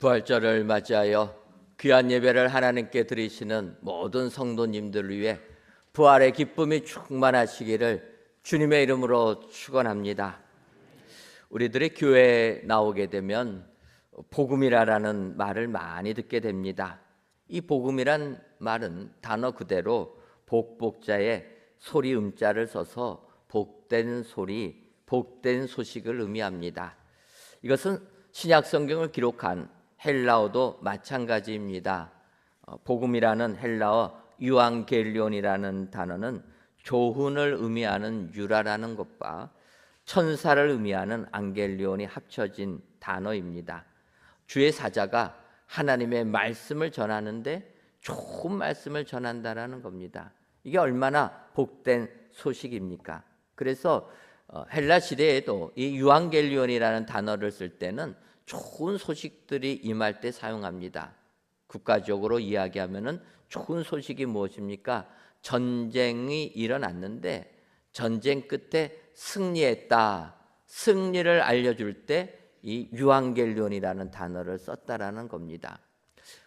부활절을 맞이하여 귀한 예배를 하나님께 드리시는 모든 성도님들을 위해 부활의 기쁨이 충만하시기를 주님의 이름으로 축원합니다. 우리들이 교회에 나오게 되면 복음이라는 말을 많이 듣게 됩니다. 이 복음이란 말은 단어 그대로 복자에 소리 음자를 써서 복된 소리, 복된 소식을 의미합니다. 이것은 신약 성경을 기록한 헬라어도 마찬가지입니다. 복음이라는 헬라어 유앙겔리온이라는 단어는 조훈을 의미하는 유라라는 것과 천사를 의미하는 안겔리온이 합쳐진 단어입니다. 주의 사자가 하나님의 말씀을 전하는데 좋은 말씀을 전한다라는 겁니다. 이게 얼마나 복된 소식입니까? 그래서 헬라 시대에도 이 유앙겔리온이라는 단어를 쓸 때는 좋은 소식들이 임할 때 사용합니다. 국가적으로 이야기하면은 좋은 소식이 무엇입니까? 전쟁이 일어났는데 전쟁 끝에 승리했다. 승리를 알려줄 때 이 유앙겔리온이라는 단어를 썼다라는 겁니다.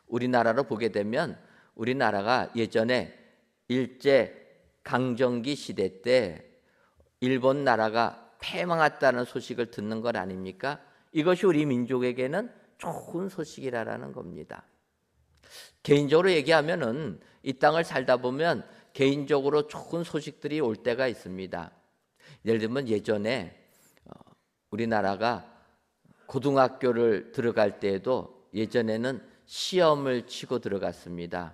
우리나라로 보게 되면 우리나라가 예전에 일제 강점기 시대 때 일본 나라가 패망했다는 소식을 듣는 것 아닙니까? 이것이 우리 민족에게는 좋은 소식이라는 겁니다. 개인적으로 얘기하면은 이 땅을 살다 보면 개인적으로 좋은 소식들이 올 때가 있습니다. 예를 들면 예전에 우리나라가 고등학교를 들어갈 때에도 예전에는 시험을 치고 들어갔습니다.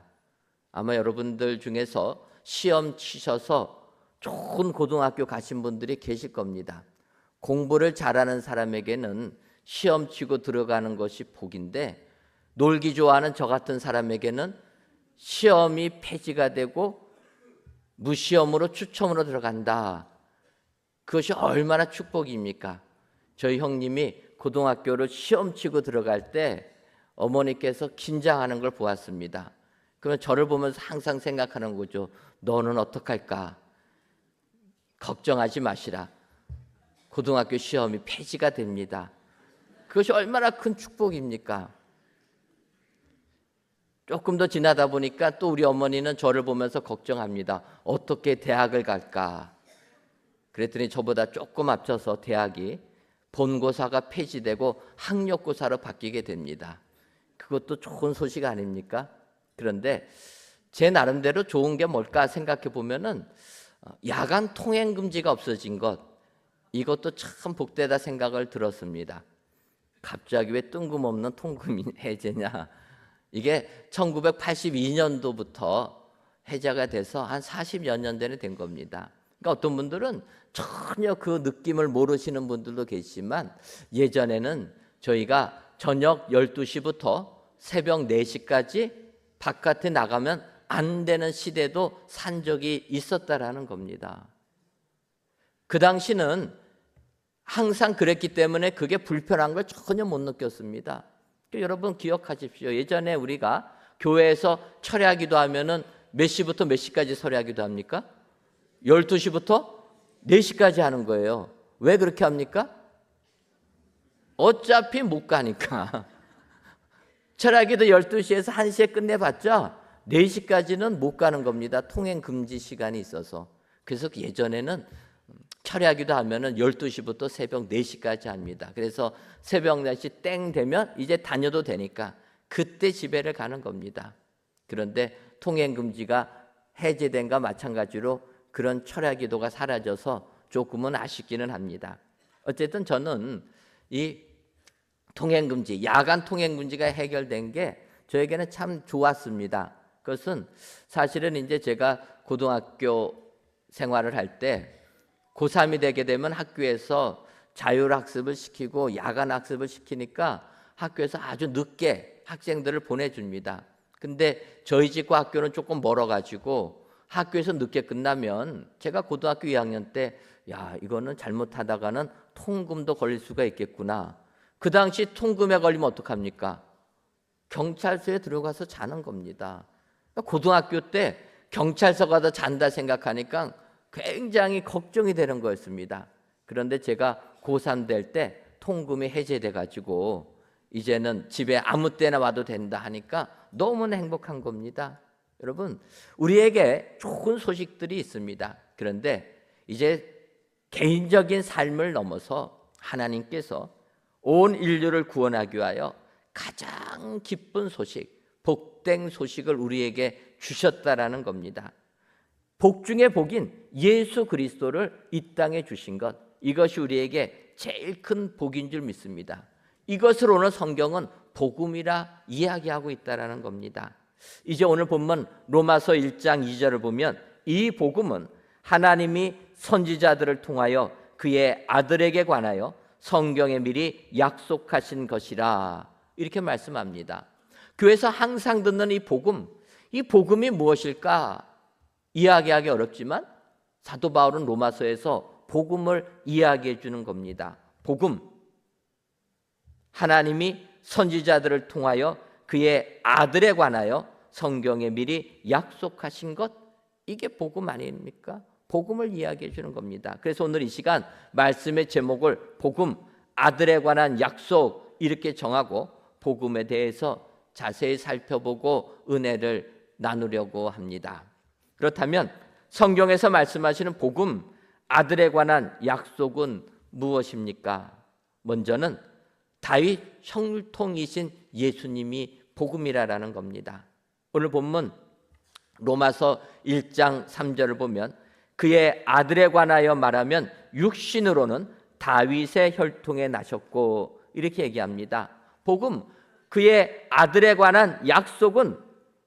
아마 여러분들 중에서 시험 치셔서 좋은 고등학교 가신 분들이 계실 겁니다. 공부를 잘하는 사람에게는 시험 치고 들어가는 것이 복인데 놀기 좋아하는 저 같은 사람에게는 시험이 폐지가 되고 무시험으로 추첨으로 들어간다. 그것이 얼마나 축복입니까? 저희 형님이 고등학교를 시험 치고 들어갈 때 어머니께서 긴장하는 걸 보았습니다. 그러면 저를 보면서 항상 생각하는 거죠. 너는 어떡할까? 걱정하지 마시라. 고등학교 시험이 폐지가 됩니다. 그것이 얼마나 큰 축복입니까? 조금 더 지나다 보니까 또 우리 어머니는 저를 보면서 걱정합니다. 어떻게 대학을 갈까? 그랬더니 저보다 조금 앞서서 대학이 본고사가 폐지되고 학력고사로 바뀌게 됩니다. 그것도 좋은 소식 아닙니까? 그런데 제 나름대로 좋은 게 뭘까 생각해 보면은 야간 통행 금지가 없어진 것, 이것도 참 복되다 생각을 들었습니다. 갑자기 왜 뜬금없는 통금 해제냐? 이게 1982년도부터 해제가 돼서 한 40여 년 전에 된 겁니다. 그러니까 어떤 분들은 전혀 그 느낌을 모르시는 분들도 계시지만 예전에는 저희가 저녁 12시부터 새벽 4시까지 바깥에 나가면 안 되는 시대도 산 적이 있었다라는 겁니다. 그 당시는 항상 그랬기 때문에 그게 불편한 걸 전혀 못 느꼈습니다. 여러분 기억하십시오. 예전에 우리가 교회에서 철야기도 하면은 몇 시부터 몇 시까지 설야기도 합니까? 12시부터 4시까지 하는 거예요. 왜 그렇게 합니까? 어차피 못 가니까. 철야기도 12시에서 1시에 끝내봤자 4시까지는 못 가는 겁니다. 통행 금지 시간이 있어서. 그래서 예전에는 철야기도 하면은 12시부터 새벽 4시까지 합니다. 그래서 새벽 4시 땡 되면 이제 다녀도 되니까 그때 집회를 가는 겁니다. 그런데 통행 금지가 해제된과 마찬가지로 그런 철야기도가 사라져서 조금은 아쉽기는 합니다. 어쨌든 저는 이 통행금지, 야간 통행금지가 해결된 게 저에게는 참 좋았습니다. 그것은 사실은 이제 제가 고등학교 생활을 할 때 고3이 되게 되면 학교에서 자율학습을 시키고 야간학습을 시키니까 학교에서 아주 늦게 학생들을 보내줍니다. 근데 저희 집과 학교는 조금 멀어가지고 학교에서 늦게 끝나면 제가 고등학교 2학년 때 야, 이거는 잘못하다가는 통금도 걸릴 수가 있겠구나. 그 당시 통금에 걸리면 어떡합니까? 경찰서에 들어가서 자는 겁니다. 고등학교 때 경찰서 가서 잔다 생각하니까 굉장히 걱정이 되는 거였습니다. 그런데 제가 고3 될 때 통금이 해제돼 가지고 이제는 집에 아무 때나 와도 된다 하니까 너무나 행복한 겁니다. 여러분, 우리에게 좋은 소식들이 있습니다. 그런데 이제 개인적인 삶을 넘어서 하나님께서 온 인류를 구원하기 위하여 가장 기쁜 소식, 복된 소식을 우리에게 주셨다라는 겁니다. 복 중에 복인 예수 그리스도를 이 땅에 주신 것, 이것이 우리에게 제일 큰 복인 줄 믿습니다. 이것을 오늘 성경은 복음이라 이야기하고 있다라는 겁니다. 이제 오늘 본문 로마서 1장 2절을 보면 이 복음은 하나님이 선지자들을 통하여 그의 아들에게 관하여 성경에 미리 약속하신 것이라, 이렇게 말씀합니다. 교회에서 항상 듣는 이 복음이 무엇일까 이야기하기 어렵지만 사도 바울은 로마서에서 복음을 이야기해 주는 겁니다. 복음, 하나님이 선지자들을 통하여 그의 아들에 관하여 성경에 미리 약속하신 것, 이게 복음 아닙니까? 복음을 이야기해 주는 겁니다. 그래서 오늘 이 시간 말씀의 제목을 복음, 아들에 관한 약속, 이렇게 정하고 복음에 대해서 자세히 살펴보고 은혜를 나누려고 합니다. 그렇다면 성경에서 말씀하시는 복음, 아들에 관한 약속은 무엇입니까? 먼저는 다윗 혈통이신 예수님이 복음이라는 겁니다. 오늘 본문 로마서 1장 3절을 보면 그의 아들에 관하여 말하면 육신으로는 다윗의 혈통에 나셨고, 이렇게 얘기합니다. 복음, 그의 아들에 관한 약속은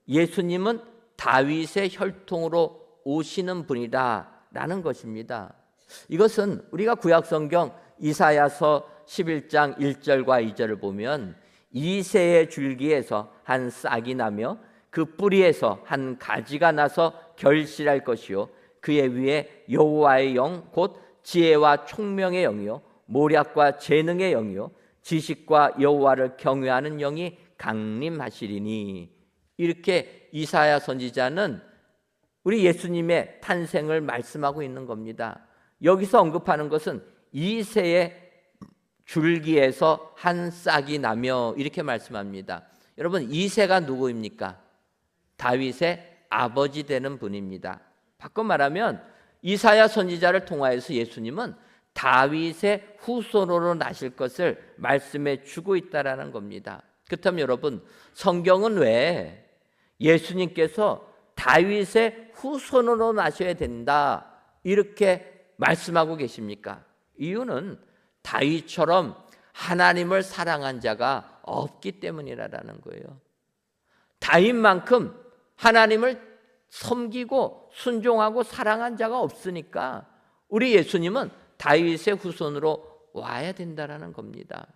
예수님은 다윗의 혈통으로 오시는 분이다라는 것입니다. 이것은 우리가 구약성경 이사야서 11장 1절과 2절을 보면 이새의 줄기에서 한 싹이 나며 그 뿌리에서 한 가지가 나서 결실할 것이요 그의 위에 여호와의 영 곧 지혜와 총명의 영이요 모략과 재능의 영이요 지식과 여호와를 경외하는 영이 강림하시리니, 이렇게 이사야 선지자는 우리 예수님의 탄생을 말씀하고 있는 겁니다. 여기서 언급하는 것은 이새의 줄기에서 한 싹이 나며, 이렇게 말씀합니다. 여러분, 이새가 누구입니까? 다윗의 아버지 되는 분입니다. 바꿔 말하면 이사야 선지자를 통하여서 예수님은 다윗의 후손으로 나실 것을 말씀해 주고 있다라는 겁니다. 그렇다면 여러분, 성경은 왜 예수님께서 다윗의 후손으로 나셔야 된다, 이렇게 말씀하고 계십니까? 이유는 다윗처럼 하나님을 사랑한 자가 없기 때문이라는 거예요. 다윗만큼 하나님을 섬기고 순종하고 사랑한 자가 없으니까 우리 예수님은 다윗의 후손으로 와야 된다는 겁니다.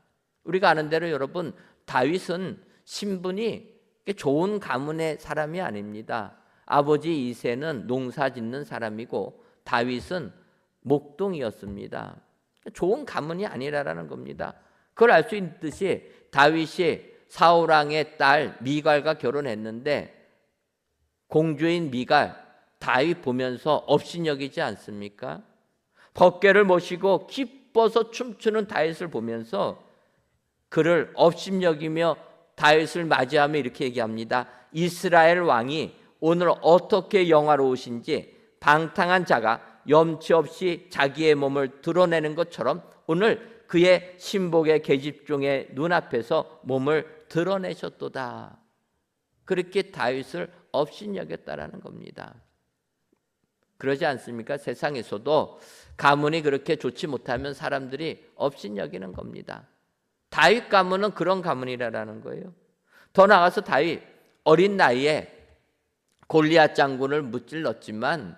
우리가 아는 대로 여러분, 다윗은 신분이 좋은 가문의 사람이 아닙니다. 아버지 이새는 농사 짓는 사람이고 다윗은 목동이었습니다. 좋은 가문이 아니라는 겁니다. 그걸 알 수 있듯이 다윗이 사울왕의 딸 미갈과 결혼했는데 공주인 미갈, 다윗 보면서 업신여기지 않습니까? 법궤를 모시고 기뻐서 춤추는 다윗을 보면서 그를 업신여기며 다윗을 맞이하며 이렇게 얘기합니다. 이스라엘 왕이 오늘 어떻게 영화로우신지 방탕한 자가 염치 없이 자기의 몸을 드러내는 것처럼 오늘 그의 신복의 계집종의 눈앞에서 몸을 드러내셨도다. 그렇게 다윗을 업신여겼다라는 겁니다. 그러지 않습니까? 세상에서도 가문이 그렇게 좋지 못하면 사람들이 업신여기는 겁니다. 다윗 가문은 그런 가문이라는 거예요. 더 나아가서 다윗 어린 나이에 골리앗 장군을 무찔렀지만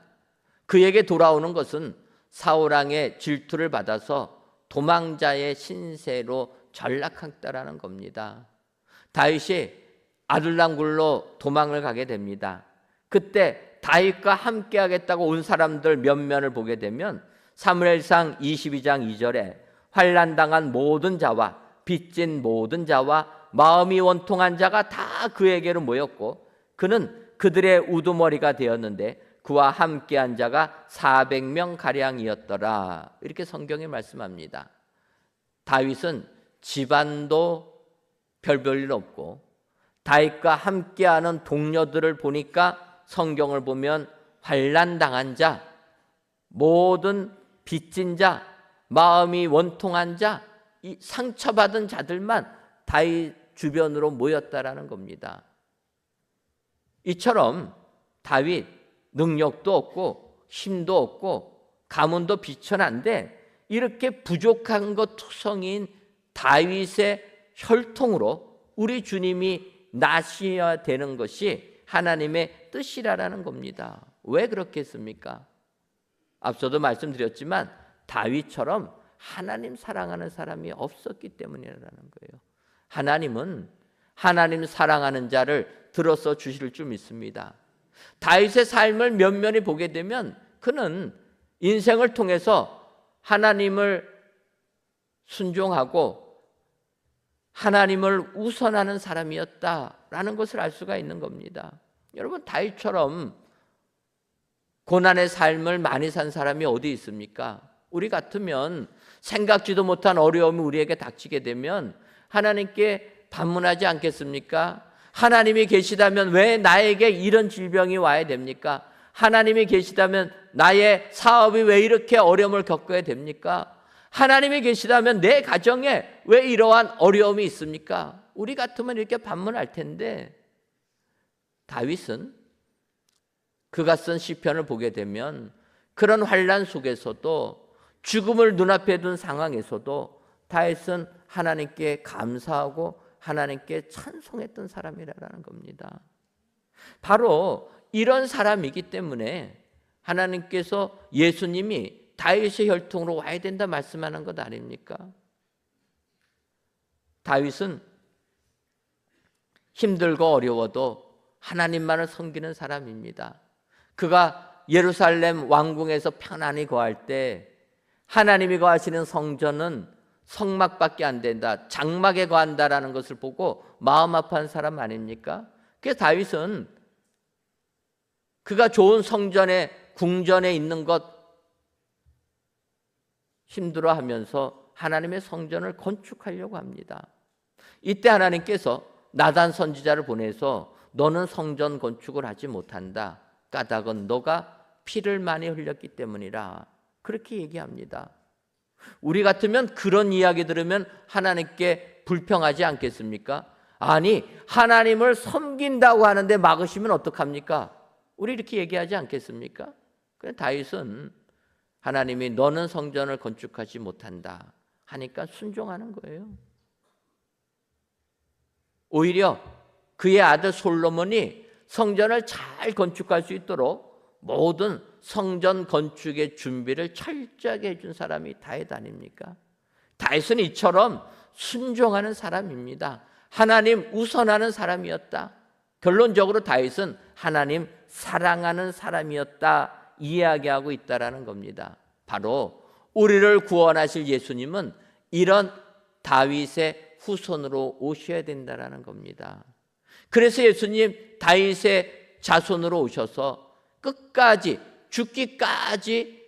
그에게 돌아오는 것은 사울왕의 질투를 받아서 도망자의 신세로 전락했다라는 겁니다. 다윗이 아둘람 굴로 도망을 가게 됩니다. 그때 다윗과 함께 하겠다고 온 사람들 몇몇을 보게 되면 사무엘상 22장 2절에 환난당한 모든 자와 빚진 모든 자와 마음이 원통한 자가 다 그에게로 모였고 그는 그들의 우두머리가 되었는데 그와 함께한 자가 400명 가량이었더라. 이렇게 성경이 말씀합니다. 다윗은 집안도 별 볼 일 없고 다윗과 함께하는 동료들을 보니까 성경을 보면 환난당한 자, 모든 빚진 자, 마음이 원통한 자, 이 상처받은 자들만 다윗 주변으로 모였다라는 겁니다. 이처럼 다윗 능력도 없고 힘도 없고 가문도 비천한데 이렇게 부족한 것 투성인 다윗의 혈통으로 우리 주님이 나셔야 되는 것이 하나님의 뜻이라는 겁니다. 왜 그렇겠습니까? 앞서도 말씀드렸지만 다윗처럼 하나님 사랑하는 사람이 없었기 때문이라는 거예요. 하나님은 하나님 사랑하는 자를 들어서 주실 줄 믿습니다. 다윗의 삶을 면면히 보게 되면 그는 인생을 통해서 하나님을 순종하고 하나님을 우선하는 사람이었다라는 것을 알 수가 있는 겁니다. 여러분, 다윗처럼 고난의 삶을 많이 산 사람이 어디 있습니까? 우리 같으면 생각지도 못한 어려움이 우리에게 닥치게 되면 하나님께 반문하지 않겠습니까? 하나님이 계시다면 왜 나에게 이런 질병이 와야 됩니까? 하나님이 계시다면 나의 사업이 왜 이렇게 어려움을 겪어야 됩니까? 하나님이 계시다면 내 가정에 왜 이러한 어려움이 있습니까? 우리 같으면 이렇게 반문할 텐데 다윗은 그가 쓴 시편을 보게 되면 그런 환난 속에서도 죽음을 눈앞에 둔 상황에서도 다윗은 하나님께 감사하고 하나님께 찬송했던 사람이라는 겁니다. 바로 이런 사람이기 때문에 하나님께서 예수님이 다윗의 혈통으로 와야 된다 말씀하는 것 아닙니까? 다윗은 힘들고 어려워도 하나님만을 섬기는 사람입니다. 그가 예루살렘 왕궁에서 편안히 거할 때 하나님이 거하시는 성전은 성막밖에 안 된다, 장막에 거한다라는 것을 보고 마음 아파한 사람 아닙니까? 그래서 다윗은 그가 좋은 성전에 궁전에 있는 것 힘들어하면서 하나님의 성전을 건축하려고 합니다. 이때 하나님께서 나단 선지자를 보내서 너는 성전 건축을 하지 못한다. 까닭은 너가 피를 많이 흘렸기 때문이라. 그렇게 얘기합니다. 우리 같으면 그런 이야기 들으면 하나님께 불평하지 않겠습니까? 아니, 하나님을 섬긴다고 하는데 막으시면 어떡합니까? 우리 이렇게 얘기하지 않겠습니까? 그런데 다윗은 하나님이 너는 성전을 건축하지 못한다 하니까 순종하는 거예요. 오히려 그의 아들 솔로몬이 성전을 잘 건축할 수 있도록 모든 성전 건축의 준비를 철저하게 해준 사람이 다윗 아닙니까? 다윗은 이처럼 순종하는 사람입니다. 하나님 우선하는 사람이었다. 결론적으로 다윗은 하나님 사랑하는 사람이었다 이야기하고 있다라는 겁니다. 바로 우리를 구원하실 예수님은 이런 다윗의 후손으로 오셔야 된다라는 겁니다. 그래서 예수님 다윗의 자손으로 오셔서 끝까지 죽기까지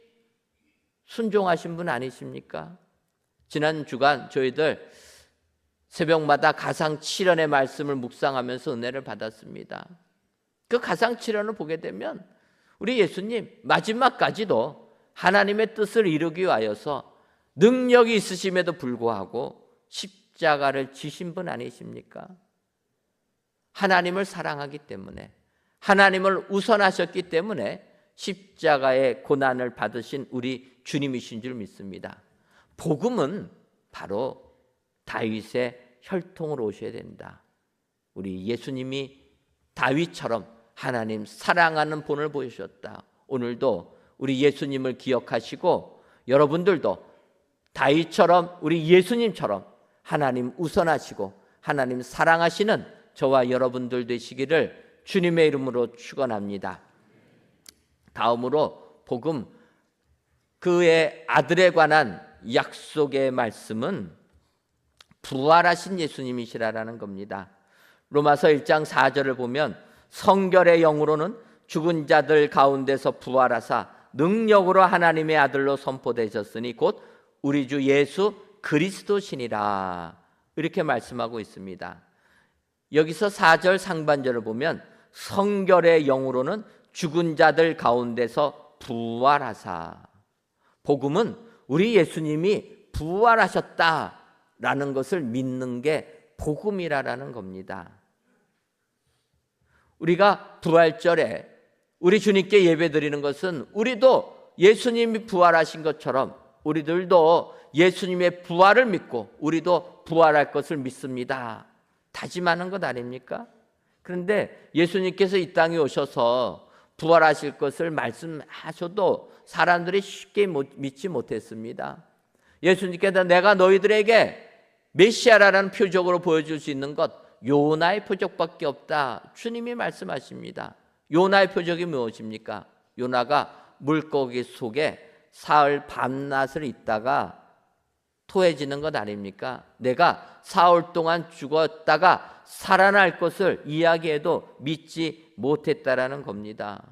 순종하신 분 아니십니까? 지난 주간 저희들 새벽마다 가상 7연의 말씀을 묵상하면서 은혜를 받았습니다. 그 가상 7연을 보게 되면 우리 예수님 마지막까지도 하나님의 뜻을 이루기 위하여서 능력이 있으심에도 불구하고 십자가를 지신 분 아니십니까? 하나님을 사랑하기 때문에, 하나님을 우선하셨기 때문에 십자가의 고난을 받으신 우리 주님이신 줄 믿습니다. 복음은 바로 다윗의 혈통으로 오셔야 된다. 우리 예수님이 다윗처럼 하나님 사랑하는 본을 보여주셨다. 오늘도 우리 예수님을 기억하시고 여러분들도 다윗처럼 우리 예수님처럼 하나님 우선하시고 하나님 사랑하시는 저와 여러분들 되시기를 주님의 이름으로 축원합니다. 다음으로 복음 그의 아들에 관한 약속의 말씀은 부활하신 예수님이시라는 겁니다. 로마서 1장 4절을 보면 성결의 영으로는 죽은 자들 가운데서 부활하사 능력으로 하나님의 아들로 선포되셨으니 곧 우리 주 예수 그리스도시니라. 이렇게 말씀하고 있습니다. 여기서 4절 상반절을 보면 성결의 영으로는 죽은 자들 가운데서 부활하사. 복음은 우리 예수님이 부활하셨다라는 것을 믿는 게 복음이라는 겁니다. 우리가 부활절에 우리 주님께 예배드리는 것은 우리도 예수님이 부활하신 것처럼 우리들도 예수님의 부활을 믿고 우리도 부활할 것을 믿습니다, 다짐하는 것 아닙니까? 그런데 예수님께서 이 땅에 오셔서 부활하실 것을 말씀하셔도 사람들이 쉽게 믿지 못했습니다. 예수님께서 내가 너희들에게 메시아라는 표적으로 보여줄 수 있는 것 요나의 표적밖에 없다, 주님이 말씀하십니다. 요나의 표적이 무엇입니까? 요나가 물고기 속에 사흘 밤낮을 있다가 토해지는 것 아닙니까? 내가 사흘 동안 죽었다가 살아날 것을 이야기해도 믿지 못했다라는 겁니다.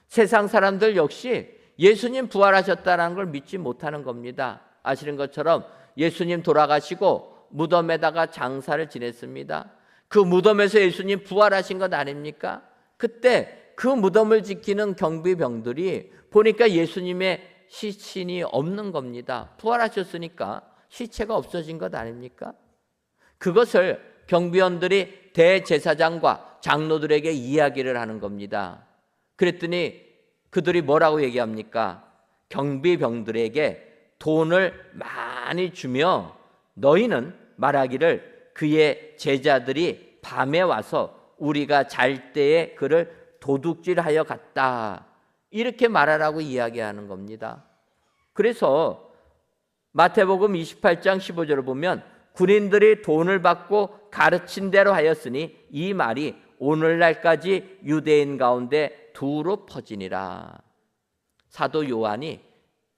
세상 사람들 역시 예수님 부활하셨다는 걸 믿지 못하는 겁니다. 아시는 것처럼 예수님 돌아가시고 무덤에다가 장사를 지냈습니다. 그 무덤에서 예수님 부활하신 것 아닙니까? 그때 그 무덤을 지키는 경비병들이 보니까 예수님의 시신이 없는 겁니다. 부활하셨으니까 시체가 없어진 것 아닙니까? 그것을 경비원들이 대제사장과 장로들에게 이야기를 하는 겁니다. 그랬더니 그들이 뭐라고 얘기합니까? 경비병들에게 돈을 많이 주며 너희는 말하기를 그의 제자들이 밤에 와서 우리가 잘 때에 그를 도둑질하여 갔다, 이렇게 말하라고 이야기하는 겁니다. 그래서 마태복음 28장 15절을 보면 군인들이 돈을 받고 가르친 대로 하였으니 이 말이 오늘날까지 유대인 가운데 두루 퍼지니라. 사도 요한이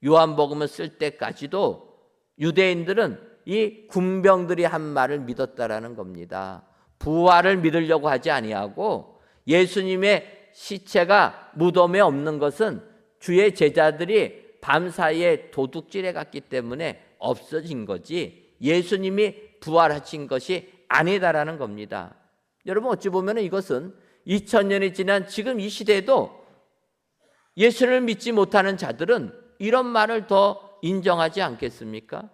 요한복음을 쓸 때까지도 유대인들은 이 군병들이 한 말을 믿었다라는 겁니다. 부활을 믿으려고 하지 아니하고 예수님의 시체가 무덤에 없는 것은 주의 제자들이 밤사이에 도둑질해 갔기 때문에 없어진 거지 예수님이 부활하신 것이 아니다라는 겁니다. 여러분, 어찌 보면 이것은 2000년이 지난 지금 이 시대에도 예수를 믿지 못하는 자들은 이런 말을 더 인정하지 않겠습니까?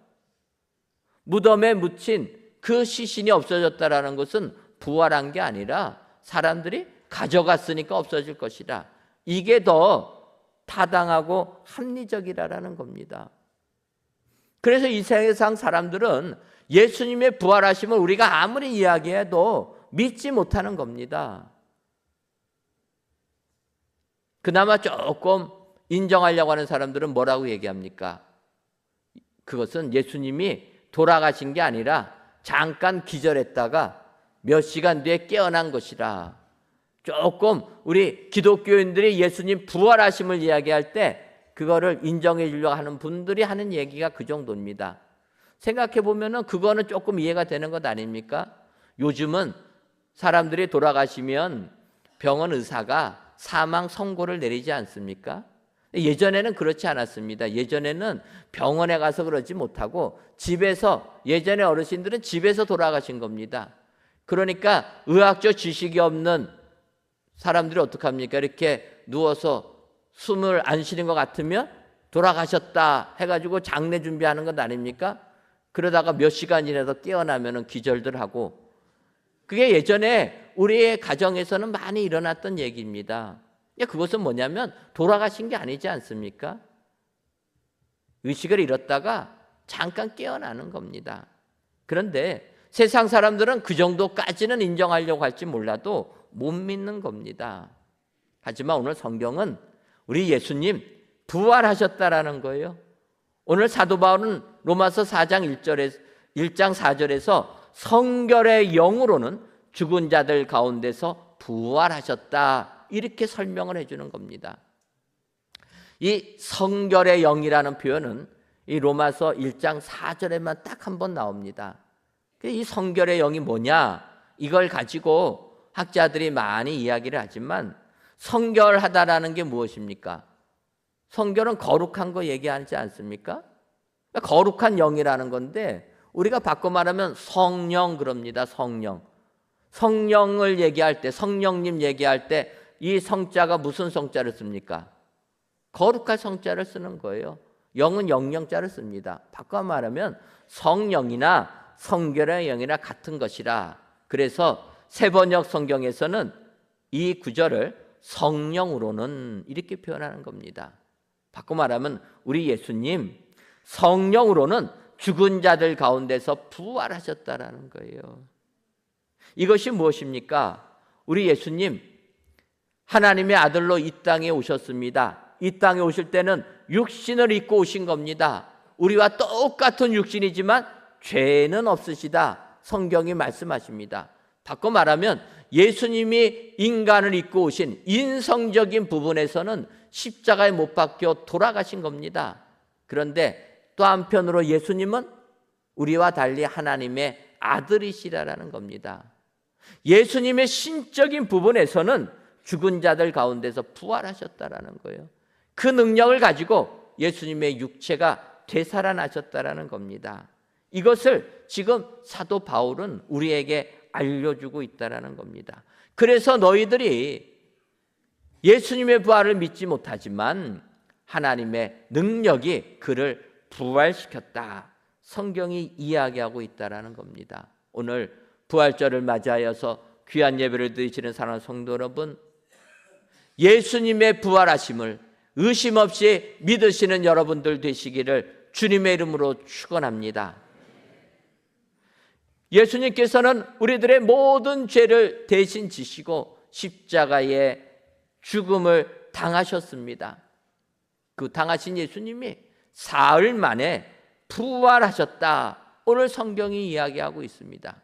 무덤에 묻힌 그 시신이 없어졌다라는 것은 부활한 게 아니라 사람들이 가져갔으니까 없어질 것이다, 이게 더 타당하고 합리적이라는 겁니다. 그래서 이 세상 사람들은 예수님의 부활하심을 우리가 아무리 이야기해도 믿지 못하는 겁니다. 그나마 조금 인정하려고 하는 사람들은 뭐라고 얘기합니까? 그것은 예수님이 돌아가신 게 아니라 잠깐 기절했다가 몇 시간 뒤에 깨어난 것이라. 조금 우리 기독교인들이 예수님 부활하심을 이야기할 때 그거를 인정해 주려고 하는 분들이 하는 얘기가 그 정도입니다. 생각해 보면은 그거는 조금 이해가 되는 것 아닙니까? 요즘은 사람들이 돌아가시면 병원 의사가 사망 선고를 내리지 않습니까? 예전에는 그렇지 않았습니다. 예전에는 병원에 가서 그러지 못하고 집에서, 예전에 어르신들은 집에서 돌아가신 겁니다. 그러니까 의학적 지식이 없는 사람들이 어떡합니까? 이렇게 누워서 숨을 안 쉬는 것 같으면 돌아가셨다 해가지고 장례 준비하는 것 아닙니까? 그러다가 몇 시간이라도 깨어나면 기절들 하고, 그게 예전에 우리의 가정에서는 많이 일어났던 얘기입니다. 그것은 뭐냐면 돌아가신 게 아니지 않습니까? 의식을 잃었다가 잠깐 깨어나는 겁니다. 그런데 세상 사람들은 그 정도까지는 인정하려고 할지 몰라도 못 믿는 겁니다. 하지만 오늘 성경은 우리 예수님 부활하셨다라는 거예요. 오늘 사도 바울은 로마서 4장 1장 4절에서 성결의 영으로는 죽은 자들 가운데서 부활하셨다, 이렇게 설명을 해주는 겁니다. 이 성결의 영이라는 표현은 이 로마서 1장 4절에만 딱 한 번 나옵니다. 이 성결의 영이 뭐냐, 이걸 가지고 학자들이 많이 이야기를 하지만 성결하다라는 게 무엇입니까? 성결은 거룩한 거 얘기하지 않습니까? 거룩한 영이라는 건데 우리가 바꿔 말하면 성령 그럽니다. 성령. 성령을 얘기할 때, 성령님 얘기할 때 이 성자가 무슨 성자를 씁니까? 거룩한 성자를 쓰는 거예요. 영은 영령자를 씁니다. 바꿔 말하면 성령이나 성결의 영이나 같은 것이라. 그래서 세번역 성경에서는 이 구절을 성령으로는 이렇게 표현하는 겁니다. 바꿔 말하면 우리 예수님 성령으로는 죽은 자들 가운데서 부활하셨다라는 거예요. 이것이 무엇입니까? 우리 예수님 하나님의 아들로 이 땅에 오셨습니다. 이 땅에 오실 때는 육신을 입고 오신 겁니다. 우리와 똑같은 육신이지만 죄는 없으시다. 성경이 말씀하십니다. 바꿔 말하면 예수님이 인간을 입고 오신 인성적인 부분에서는 십자가에 못 박혀 돌아가신 겁니다. 그런데 또 한편으로 예수님은 우리와 달리 하나님의 아들이시라는 겁니다. 예수님의 신적인 부분에서는 죽은 자들 가운데서 부활하셨다라는 거예요. 그 능력을 가지고 예수님의 육체가 되살아나셨다라는 겁니다. 이것을 지금 사도 바울은 우리에게 알려주고 있다라는 겁니다. 그래서 너희들이 예수님의 부활을 믿지 못하지만 하나님의 능력이 그를 부활시켰다. 성경이 이야기하고 있다라는 겁니다. 오늘 부활절을 맞이하여서 귀한 예배를 드리시는 사랑하는 성도 여러분, 예수님의 부활하심을 의심 없이 믿으시는 여러분들 되시기를 주님의 이름으로 축원합니다. 예수님께서는 우리들의 모든 죄를 대신 지시고 십자가에 죽음을 당하셨습니다. 그 당하신 예수님이 사흘 만에 부활하셨다. 오늘 성경이 이야기하고 있습니다.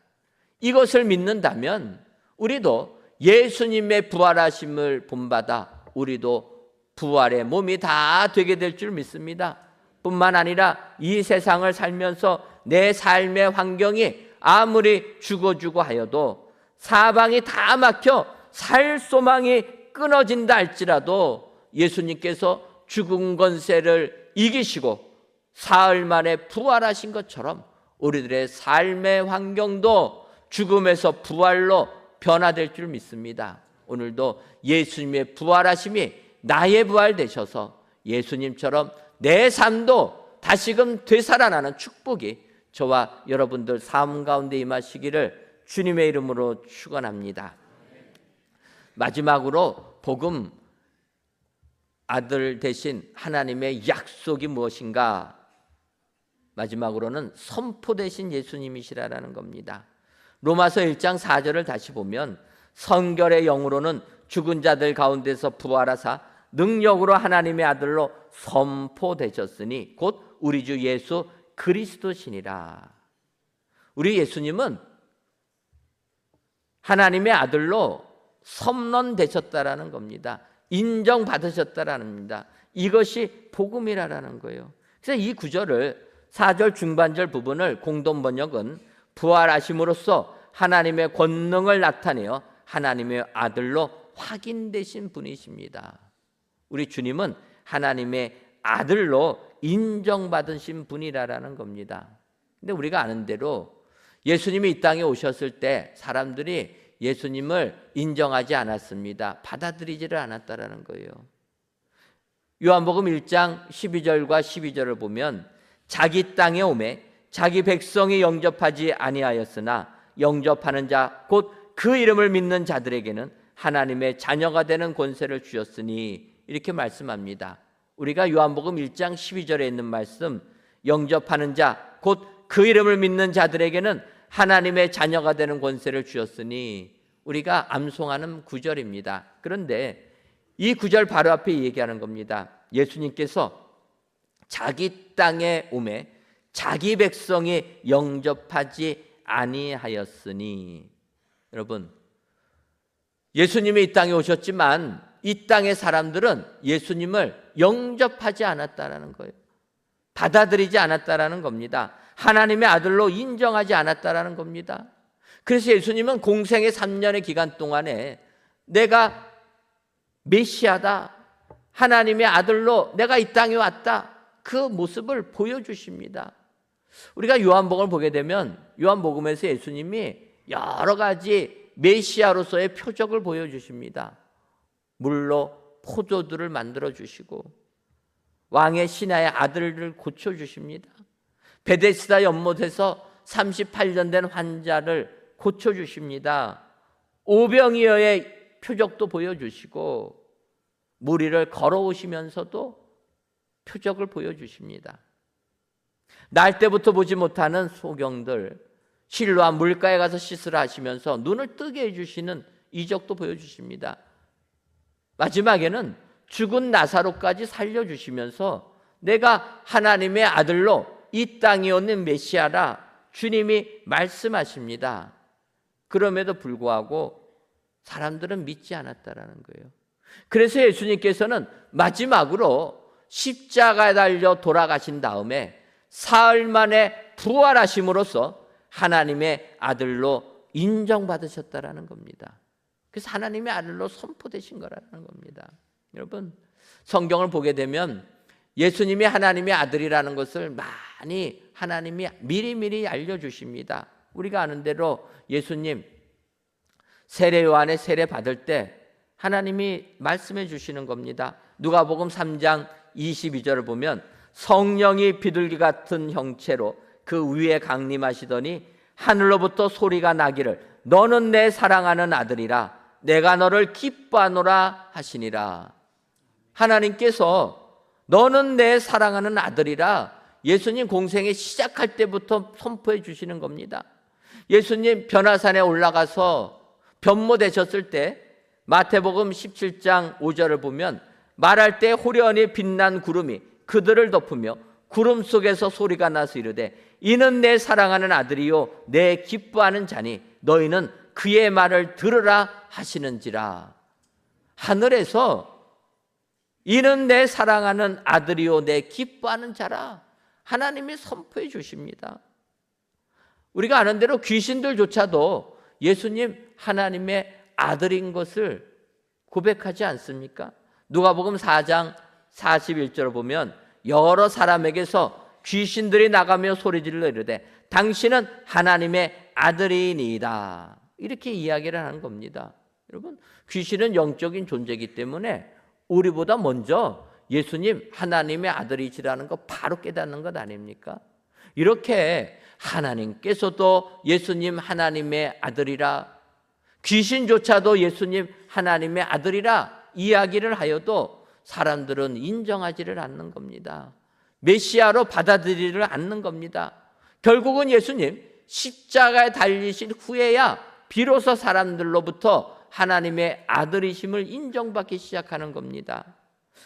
이것을 믿는다면 우리도 예수님의 부활하심을 본받아 우리도 부활의 몸이 다 되게 될 줄 믿습니다. 뿐만 아니라 이 세상을 살면서 내 삶의 환경이 아무리 죽어주고 하여도 사방이 다 막혀 살 소망이 끊어진다 할지라도 예수님께서 죽은 권세를 이기시고 사흘 만에 부활하신 것처럼 우리들의 삶의 환경도 죽음에서 부활로 변화될 줄 믿습니다. 오늘도 예수님의 부활하심이 나의 부활 되셔서 예수님처럼 내 삶도 다시금 되살아나는 축복이 저와 여러분들 삶 가운데 임하시기를 주님의 이름으로 축원합니다. 마지막으로 복음 아들 대신 하나님의 약속이 무엇인가? 마지막으로는 선포 대신 예수님이시라는 겁니다. 로마서 1장 4절을 다시 보면 성결의 영으로는 죽은 자들 가운데서 부활하사 능력으로 하나님의 아들로 선포되셨으니 곧 우리 주 예수 그리스도시니라. 우리 예수님은 하나님의 아들로 선언되셨다라는 겁니다. 인정받으셨다라는 겁니다. 이것이 복음이라는 거예요. 그래서 이 구절을 4절 중반절 부분을 공동 번역은 부활하심으로써 하나님의 권능을 나타내어 하나님의 아들로 확인되신 분이십니다. 우리 주님은 하나님의 아들로 인정받으신 분이라는 겁니다. 근데 우리가 아는 대로 예수님이 이 땅에 오셨을 때 사람들이 예수님을 인정하지 않았습니다. 받아들이지를 않았다라는 거예요. 요한복음 1장 12절과 12절을 보면 자기 땅에 오매 자기 백성이 영접하지 아니하였으나 영접하는 자 곧 그 이름을 믿는 자들에게는 하나님의 자녀가 되는 권세를 주셨으니 이렇게 말씀합니다. 우리가 요한복음 1장 12절에 있는 말씀 영접하는 자 곧 그 이름을 믿는 자들에게는 하나님의 자녀가 되는 권세를 주셨으니 우리가 암송하는 구절입니다. 그런데 이 구절 바로 앞에 얘기하는 겁니다. 예수님께서 자기 땅에 오매 자기 백성이 영접하지 아니하였으니, 여러분 예수님이 이 땅에 오셨지만 이 땅의 사람들은 예수님을 영접하지 않았다라는 거예요. 받아들이지 않았다라는 겁니다. 하나님의 아들로 인정하지 않았다라는 겁니다. 그래서 예수님은 공생의 3년의 기간 동안에 내가 메시아다, 하나님의 아들로 내가 이 땅에 왔다, 그 모습을 보여주십니다. 우리가 요한복음을 보게 되면 요한복음에서 예수님이 여러 가지 메시아로서의 표적을 보여주십니다. 물로 포도들을 만들어 주시고 왕의 신하의 아들을 고쳐주십니다. 베데스다 연못에서 38년 된 환자를 고쳐주십니다. 오병이어의 표적도 보여주시고 무리를 걸어오시면서도 표적을 보여주십니다. 날 때부터 보지 못하는 소경들, 실로암 물가에 가서 씻으라 하시면서 눈을 뜨게 해주시는 이적도 보여주십니다. 마지막에는 죽은 나사로까지 살려주시면서 내가 하나님의 아들로 이 땅에 오는 메시아라 주님이 말씀하십니다. 그럼에도 불구하고 사람들은 믿지 않았다라는 거예요. 그래서 예수님께서는 마지막으로 십자가에 달려 돌아가신 다음에 사흘 만에 부활하심으로써 하나님의 아들로 인정받으셨다라는 겁니다. 그래서 하나님의 아들로 선포되신 거라는 겁니다. 여러분, 성경을 보게 되면 예수님이 하나님의 아들이라는 것을 많이 하나님이 미리미리 알려주십니다. 우리가 아는 대로 예수님 세례 요한의 세례 받을 때 하나님이 말씀해 주시는 겁니다. 누가복음 3장 22절을 보면 성령이 비둘기 같은 형체로 그 위에 강림하시더니 하늘로부터 소리가 나기를 너는 내 사랑하는 아들이라 내가 너를 기뻐하노라 하시니라. 하나님께서 너는 내 사랑하는 아들이라 예수님 공생에 시작할 때부터 선포해 주시는 겁니다. 예수님 변화산에 올라가서 변모되셨을 때 마태복음 17장 5절을 보면 말할 때 호련히 빛난 구름이 그들을 덮으며 구름 속에서 소리가 나서 이르되 이는 내 사랑하는 아들이요 내 기뻐하는 자니 너희는 그의 말을 들으라 하시는지라. 하늘에서 이는 내 사랑하는 아들이요 내 기뻐하는 자라 하나님이 선포해 주십니다. 우리가 아는 대로 귀신들조차도 예수님 하나님의 아들인 것을 고백하지 않습니까? 누가복음 4장 41절을 보면 여러 사람에게서 귀신들이 나가며 소리질러 이르되 당신은 하나님의 아들이니이다. 이렇게 이야기를 하는 겁니다. 여러분, 귀신은 영적인 존재이기 때문에 우리보다 먼저 예수님 하나님의 아들이시라는 거 바로 깨닫는 것 아닙니까? 이렇게 하나님께서도 예수님 하나님의 아들이라, 귀신조차도 예수님 하나님의 아들이라 이야기를 하여도 사람들은 인정하지를 않는 겁니다. 메시아로 받아들이지를 않는 겁니다. 결국은 예수님 십자가에 달리신 후에야 비로소 사람들로부터 하나님의 아들이심을 인정받기 시작하는 겁니다.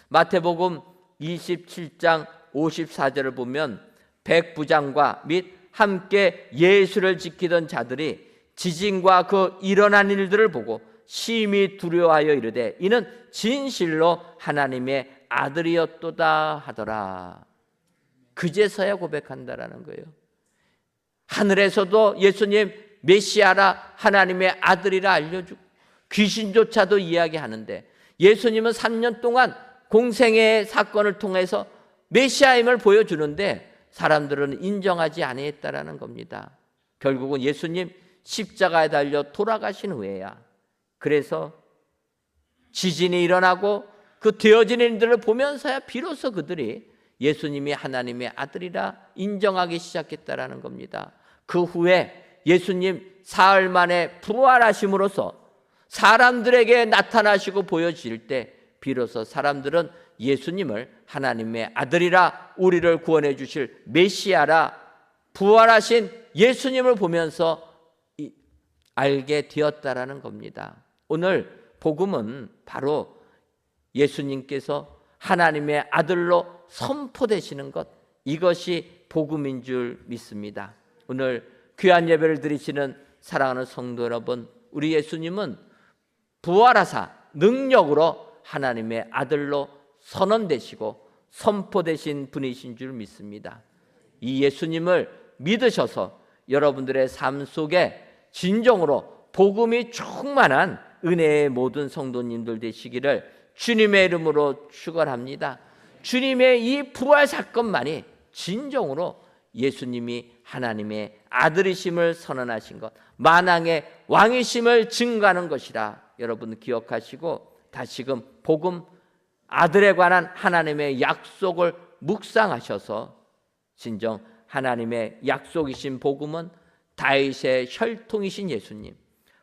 마태복음 27장 54절을 보면 백부장과 및 함께 예수를 지키던 자들이 지진과 그 일어난 일들을 보고 심히 두려워하여 이르되 이는 진실로 하나님의 아들이었도다 하더라. 그제서야 고백한다라는 거예요. 하늘에서도 예수님 메시아라 하나님의 아들이라 알려주고 귀신조차도 이야기하는데 예수님은 3년 동안 공생애의 사건을 통해서 메시아임을 보여주는데 사람들은 인정하지 아니했다라는 겁니다. 결국은 예수님 십자가에 달려 돌아가신 후에야 그래서 지진이 일어나고 그 되어지는 일들을 보면서야 비로소 그들이 예수님이 하나님의 아들이라 인정하기 시작했다라는 겁니다. 그 후에 예수님 사흘 만에 부활하심으로써 사람들에게 나타나시고 보여질 때 비로소 사람들은 예수님을 하나님의 아들이라 우리를 구원해 주실 메시아라 부활하신 예수님을 보면서 알게 되었다라는 겁니다. 오늘 복음은 바로 예수님께서 하나님의 아들로 선포되시는 것, 이것이 복음인 줄 믿습니다. 오늘 귀한 예배를 드리시는 사랑하는 성도 여러분, 우리 예수님은 부활하사 능력으로 하나님의 아들로 선언되시고 선포되신 분이신 줄 믿습니다. 이 예수님을 믿으셔서 여러분들의 삶 속에 진정으로 복음이 충만한 은혜의 모든 성도님들 되시기를 주님의 이름으로 축원합니다. 주님의 이 부활 사건만이 진정으로 예수님이 하나님의 아들이심을 선언하신 것, 만왕의 왕이심을 증거하는 것이라 여러분 기억하시고 다시금 복음 아들에 관한 하나님의 약속을 묵상하셔서 진정 하나님의 약속이신 복음은 다윗의 혈통이신 예수님,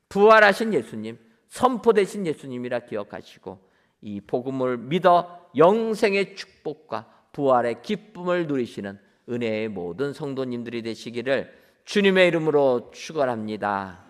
부활하신 예수님, 선포되신 예수님이라 기억하시고 이 복음을 믿어 영생의 축복과 부활의 기쁨을 누리시는 은혜의 모든 성도님들이 되시기를 주님의 이름으로 축원합니다.